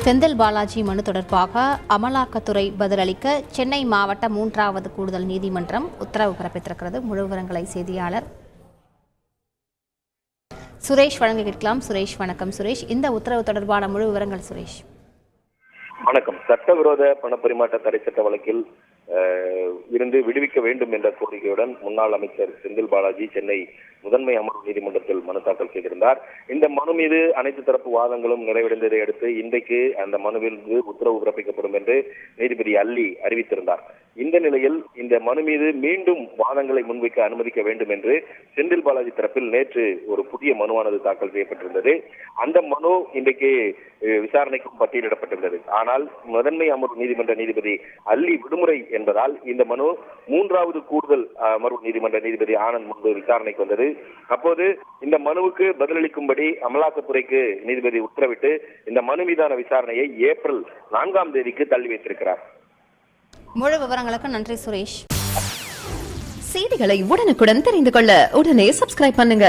செந்தில் பாலாஜி மனு தொடர்பாக அமலாக்கத்துறை பதிலளிக்க சென்னை மாவட்ட 3வது கூடுதல் நீதிமன்றம் உத்தரவு பிறப்பித்திருக்கிறது. முழு விவரங்களை செய்தியாளர் சுரேஷ் வழங்க கேட்கலாம். சுரேஷ் வணக்கம். சுரேஷ், இந்த உத்தரவு தொடர்பான முழு விவரங்கள். சுரேஷ் வணக்கம். சட்டவிரோத பணப்பரிமாற்ற தடை சட்ட வழக்கில் இருந்து விடுவிக்க வேண்டும் என்ற கோரிக்கையுடன் முன்னாள் அமைச்சர் செந்தில் பாலாஜி சென்னை முதன்மை அமர்வு நீதிமன்றத்தில் மனு தாக்கல் செய்திருந்தார். இந்த மனு மீது அனைத்து தரப்பு வாதங்களும் நிறைவடைந்ததை அடுத்து இன்றைக்கு அந்த மனுவில் உத்தரவு பிறப்பிக்கப்படும் என்று நீதிபதி அல்லி அறிவித்திருந்தார். இந்த நிலையில் இந்த மனு மீது மீண்டும் வாதங்களை முன்வைக்க அனுமதிக்க வேண்டும் என்று செந்தில் பாலாஜி தரப்பில் நேற்று ஒரு புதிய மனுவானது தாக்கல் செய்யப்பட்டிருந்தது. அந்த மனு இன்றைக்கு விசாரணைக்கும் பட்டியலிடப்பட்டிருந்தது. ஆனால் முதன்மை அமர்வு நீதிமன்ற நீதிபதி அல்லி விடுமுறை என்பதால் இந்த மனு 3வது கூடுதல் அமர்வு நீதிமன்ற நீதிபதி ஆனந்த் முன்பு விசாரணைக்கு வந்தது. அப்போது இந்த மனுவுக்கு பதிலளிக்கும்படி அமலாக்கத்துறைக்கு நீதிபதி உத்தரவிட்டு இந்த மனு மீதான விசாரணையை ஏப்ரல் 4ஆம் தேதிக்கு தள்ளி வைத்திருக்கிறார். முழு விவரங்களுக்கு நன்றி சுரேஷ். செய்திகளை உடனுக்குடன் தெரிந்து கொள்ள உடனே சப்ஸ்கிரைப் பண்ணுங்க.